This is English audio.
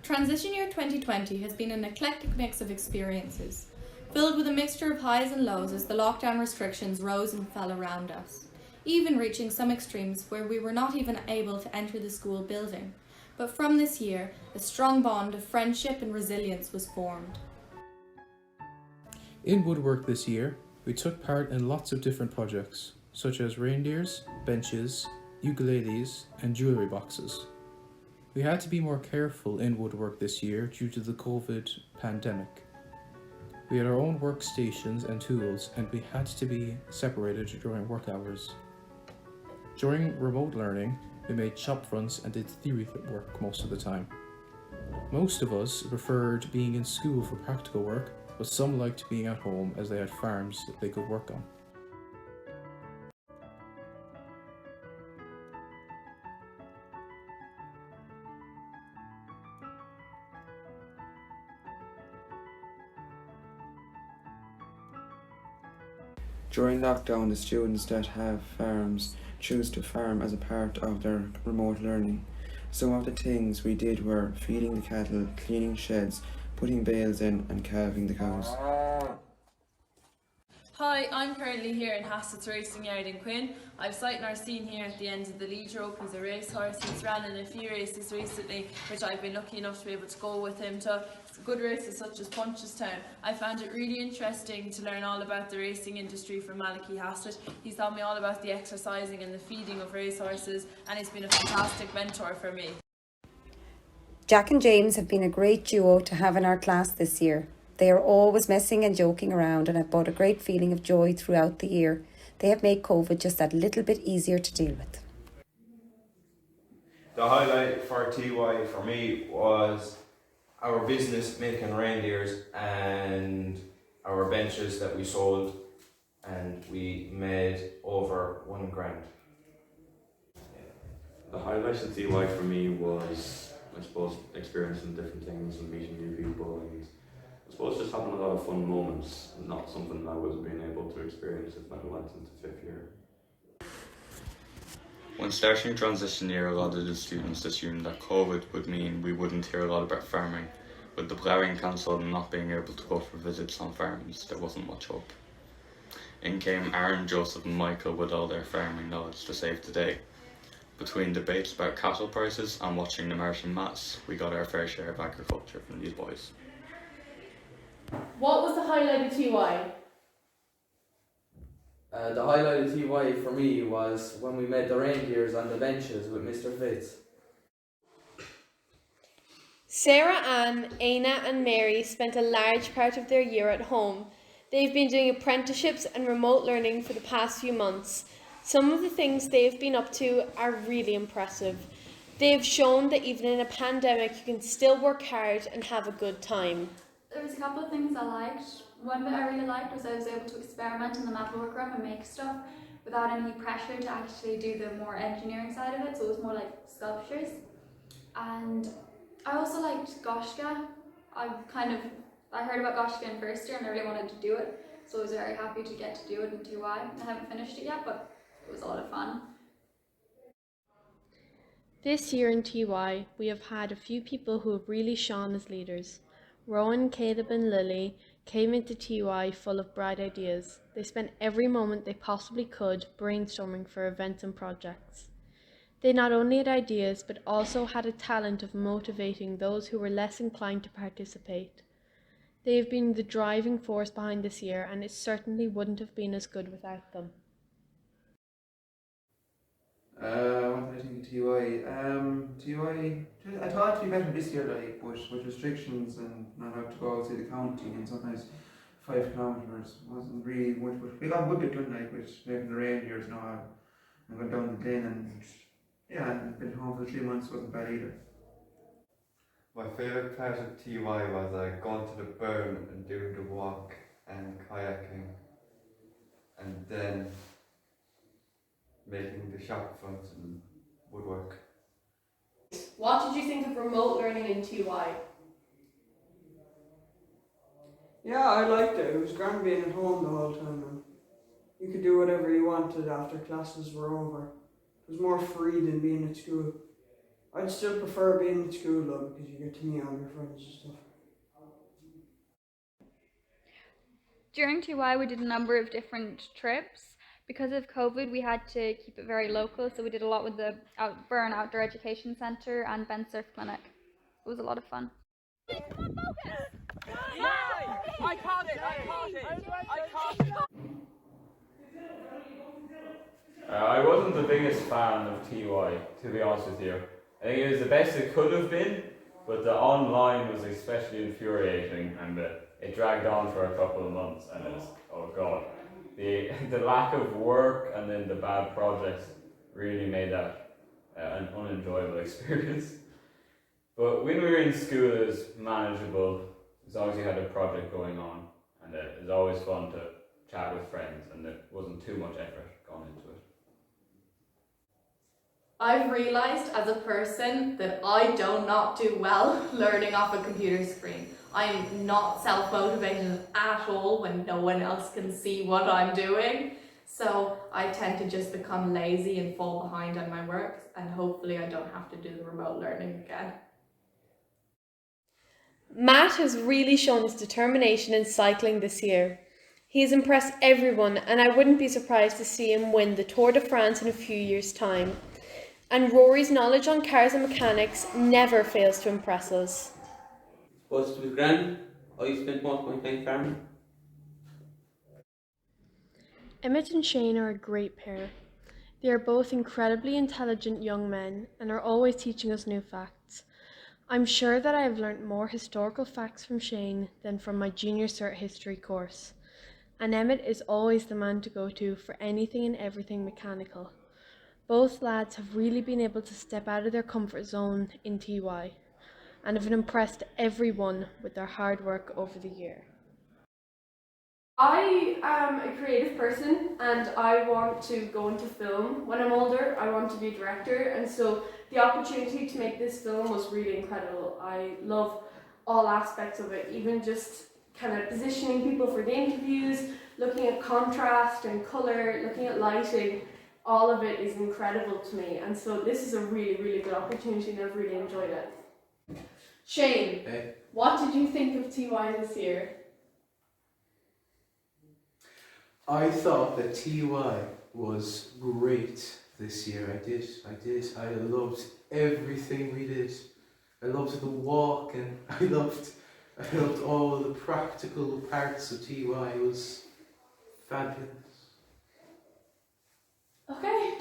Transition Year 2020 has been an eclectic mix of experiences, filled with a mixture of highs and lows as the lockdown restrictions rose and fell around us, even reaching some extremes where we were not even able to enter the school building. But from this year, a strong bond of friendship and resilience was formed. In woodwork this year, we took part in lots of different projects, such as reindeers, benches, ukuleles, and jewellery boxes. We had to be more careful in woodwork this year due to the COVID pandemic. We had our own workstations and tools, and we had to be separated during work hours. During remote learning, we made shop fronts and did theory work most of the time. Most of us preferred being in school for practical work, but some liked being at home as they had farms that they could work on. During lockdown, the students that have farms choose to farm as a part of their remote learning. Some of the things we did were feeding the cattle, cleaning sheds, putting bales in and calving the cows. Hi, I'm currently here in Hassett's Racing Yard in Quinn. I've sighted our scene here at the end of the lead rope. He's a racehorse. He's ran in a few races recently, which I've been lucky enough to be able to go with him to. Good races such as Punchestown. I found it really interesting to learn all about the racing industry from Malachy Hassett. He's taught me all about the exercising and the feeding of racehorses, and he's been a fantastic mentor for me. Jack and James have been a great duo to have in our class this year. They are always messing and joking around and have brought a great feeling of joy throughout the year. They have made COVID just that little bit easier to deal with. The highlight for TY for me was our business making reindeers and our benches that we sold, and we made over £1,000. The highlight of TY for me was, I suppose, experiencing different things and meeting new people, and I suppose just having a lot of fun moments, not something I would have been able to experience if I went into 5th year. When starting transition year, a lot of the students assumed that COVID would mean we wouldn't hear a lot about farming. With the ploughing cancelled and not being able to go for visits on farms, there wasn't much hope. In came Aaron, Joseph and Michael with all their farming knowledge to save the day. Between debates about cattle prices and watching the Martian Mass, we got our fair share of agriculture from these boys. What was the highlight of TY? The highlight of TY for me was when we made the reindeers on the benches with Mr. Fitz. Sarah Ann, Aina and Mary spent a large part of their year at home. They've been doing apprenticeships and remote learning for the past few months. Some of the things they've been up to are really impressive. They've shown that even in a pandemic you can still work hard and have a good time. There was a couple of things I liked. One bit I really liked was I was able to experiment in the metalwork room and make stuff without any pressure to actually do the more engineering side of it, so it was more like sculptures. And I also liked Goshka. I heard about Goshka in 1st year and I really wanted to do it, so I was very happy to get to do it in TY. I haven't finished it yet, but it was a lot of fun. This year in TY, we have had a few people who have really shone as leaders. Rowan, Caleb and Lily came into TY full of bright ideas. They spent every moment they possibly could brainstorming for events and projects. They not only had ideas, but also had a talent of motivating those who were less inclined to participate. They have been the driving force behind this year, and it certainly wouldn't have been as good without them. What did I think of TY? I thought it'd be better this year, but with restrictions and not having to go outside the county and sometimes 5 kilometres wasn't really much, but we got a good bit done, with making the reindeers and all. I went down the glen and and been home for 3 months, wasn't bad either. My favourite part of TY was going to the burn and doing the walk and kayaking, and then making the shop fronts and woodwork. What did you think of remote learning in TY? Yeah, I liked it. It was grand being at home the whole time, and you could do whatever you wanted after classes were over. It was more free than being at school. I'd still prefer being in school though, because you get to meet all your friends and stuff. During TY, we did a number of different trips. Because of COVID, we had to keep it very local, so we did a lot with the Burn Outdoor Education Centre and Ben Surf Clinic. It was a lot of fun. I caught it! I wasn't the biggest fan of TY, to be honest with you. I think it was the best it could have been, but the online was especially infuriating, and it dragged on for a couple of months, and it was, oh god. The lack of work and then the bad projects really made that an unenjoyable experience. But when we were in school, it was manageable as long as you had a project going on, and it was always fun to chat with friends, and there wasn't too much effort gone into it. I've realised as a person that I do not do well learning off a computer screen. I'm not self-motivated at all when no one else can see what I'm doing. So I tend to just become lazy and fall behind on my work, and hopefully I don't have to do the remote learning again. Matt has really shown his determination in cycling this year. He has impressed everyone, and I wouldn't be surprised to see him win the Tour de France in a few years' time. And Rory's knowledge on cars and mechanics never fails to impress us. Supposed to be grand. I spent most of my time farming. Emmett and Shane are a great pair. They are both incredibly intelligent young men and are always teaching us new facts. I'm sure that I have learnt more historical facts from Shane than from my junior cert history course. And Emmett is always the man to go to for anything and everything mechanical. Both lads have really been able to step out of their comfort zone in TY and have impressed everyone with their hard work over the year. I am a creative person and I want to go into film. When I'm older, I want to be a director, and so the opportunity to make this film was really incredible. I love all aspects of it, even just kind of positioning people for the interviews, looking at contrast and colour, looking at lighting. All of it is incredible to me, and so this is a really, really good opportunity and I've really enjoyed it. Shane, Hey. what did you think of TY this year? I thought that TY was great this year. I did. I loved everything we did. I loved the walk, and I loved all the practical parts of TY. It was fabulous. Okay.